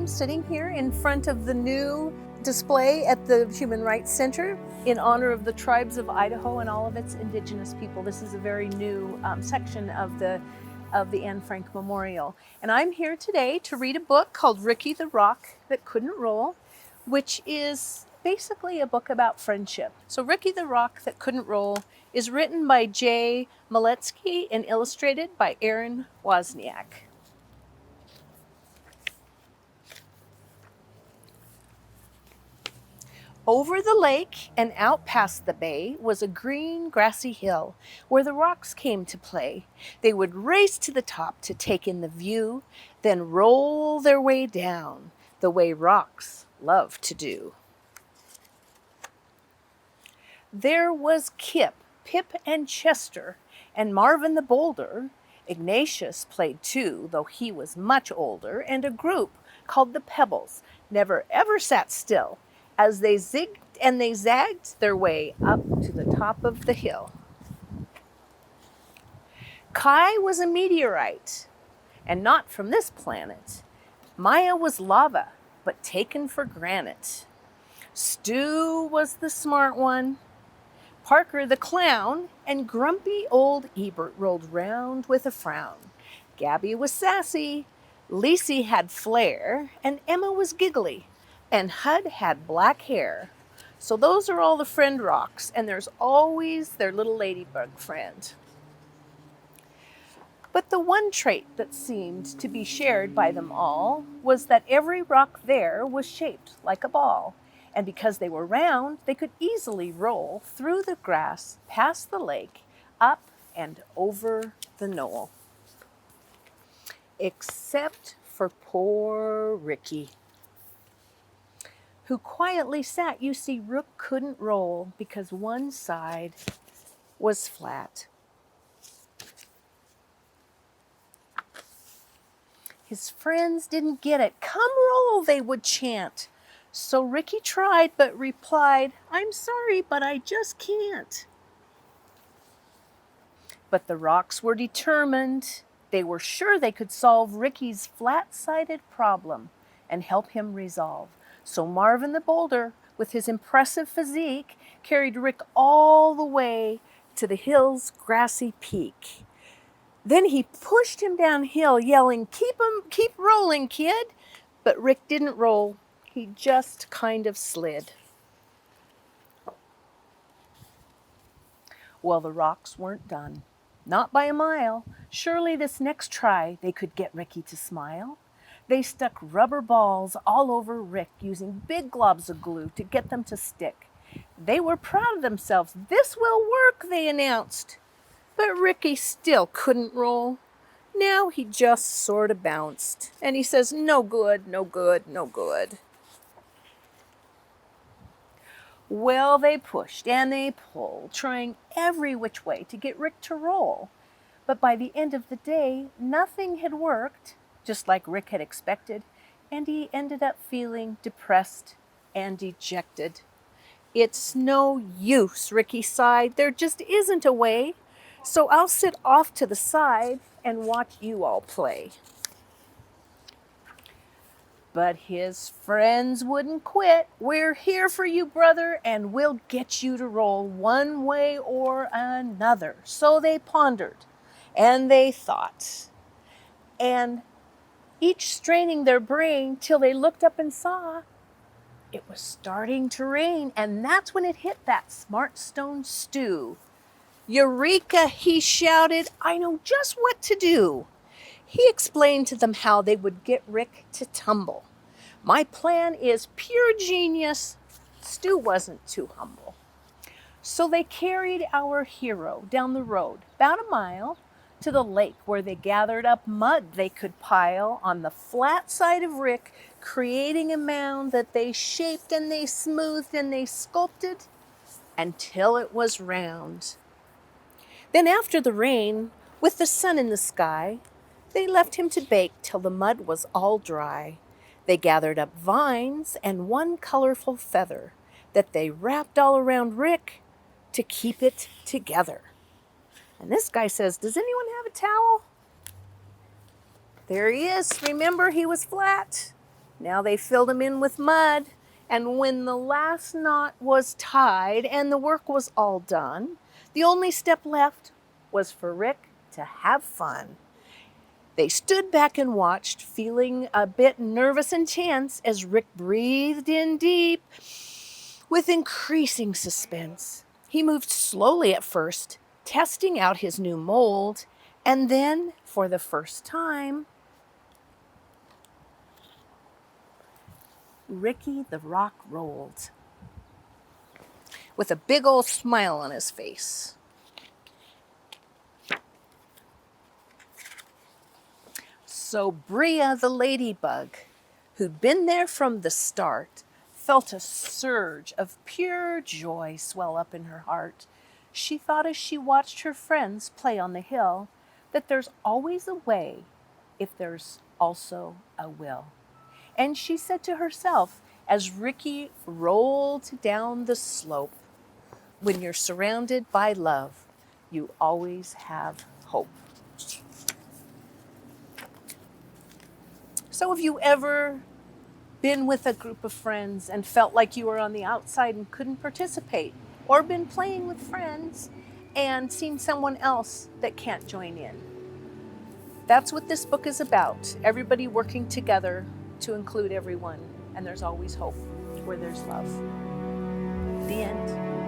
I'm sitting here in front of the new display at the Human Rights Center in honor of the tribes of Idaho and all of its indigenous people. This is a very new section of the Anne Frank Memorial. And I'm here today to read a book called Ricky the Rock That Couldn't Roll, which is basically a book about friendship. So Ricky the Rock That Couldn't Roll is written by J. Miletsky and illustrated by Erin Wozniak. Over the lake and out past the bay was a green, grassy hill where the rocks came to play. They would race to the top to take in the view, then roll their way down, the way rocks love to do. There was Kip, Pip, and Chester, and Marvin the Boulder. Ignatius played too, though he was much older, and a group called the Pebbles never ever sat still as they zigged and they zagged their way up to the top of the hill. Kai was a meteorite, and not from this planet. Maya was lava, but taken for granite. Stu was the smart one, Parker the clown, and grumpy old Ebert rolled round with a frown. Gabby was sassy, Lacey had flair, and Emma was giggly, and Hud had black hair. So those are all the friend rocks, and there's always their little ladybug friend. But the one trait that seemed to be shared by them all was that every rock there was shaped like a ball, and because they were round, they could easily roll through the grass, past the lake, up and over the knoll. Except for poor Ricky, who quietly sat. You see, Rook couldn't roll because one side was flat. His friends didn't get it. "Come roll," they would chant. So Ricky tried, but replied, "I'm sorry, but I just can't." But the rocks were determined. They were sure they could solve Ricky's flat-sided problem and help him resolve. So Marvin the Boulder, with his impressive physique, carried Rick all the way to the hill's grassy peak. Then he pushed him downhill, yelling, keep rolling, kid." But Rick didn't roll. He just kind of slid. Well, the rocks weren't done. Not by a mile. Surely this next try they could get Ricky to smile. They stuck rubber balls all over Rick, using big globs of glue to get them to stick. They were proud of themselves. "This will work," they announced. But Ricky still couldn't roll. Now he just sort of bounced. And he says, "No good, no good, no good." Well, they pushed and they pulled, trying every which way to get Rick to roll. But by the end of the day, nothing had worked, just like Rick had expected, and he ended up feeling depressed and dejected. "It's no use," Ricky sighed. "There just isn't a way. So I'll sit off to the side and watch you all play." But his friends wouldn't quit. "We're here for you, brother, and we'll get you to roll one way or another." So they pondered, and they thought, and each straining their brain till they looked up and saw it was starting to rain. And that's when it hit that smart stone Stu. "Eureka," he shouted, "I know just what to do." He explained to them how they would get Rick to tumble. "My plan is pure genius." Stu wasn't too humble. So they carried our hero down the road, about a mile, to the lake where they gathered up mud they could pile on the flat side of Rick, creating a mound that they shaped and they smoothed and they sculpted until it was round. Then after the rain, with the sun in the sky, they left him to bake till the mud was all dry. They gathered up vines and one colorful feather that they wrapped all around Rick to keep it together. And this guy says, "Does anyone have a towel?" There he is. Remember, he was flat. Now they filled him in with mud, and when the last knot was tied and the work was all done, the only step left was for Rick to have fun. They stood back and watched, feeling a bit nervous and tense as Rick breathed in deep with increasing suspense. He moved slowly at first, testing out his new mold, and then, for the first time, Ricky the Rock rolled with a big old smile on his face. So Bria the ladybug, who'd been there from the start, felt a surge of pure joy swell up in her heart. She thought as she watched her friends play on the hill that there's always a way if there's also a will. And she said to herself as Ricky rolled down the slope, when you're surrounded by love, you always have hope. So have you ever been with a group of friends and felt like you were on the outside and couldn't participate? Or been playing with friends and seen someone else that can't join in? That's what this book is about. Everybody working together to include everyone. And there's always hope where there's love. The end.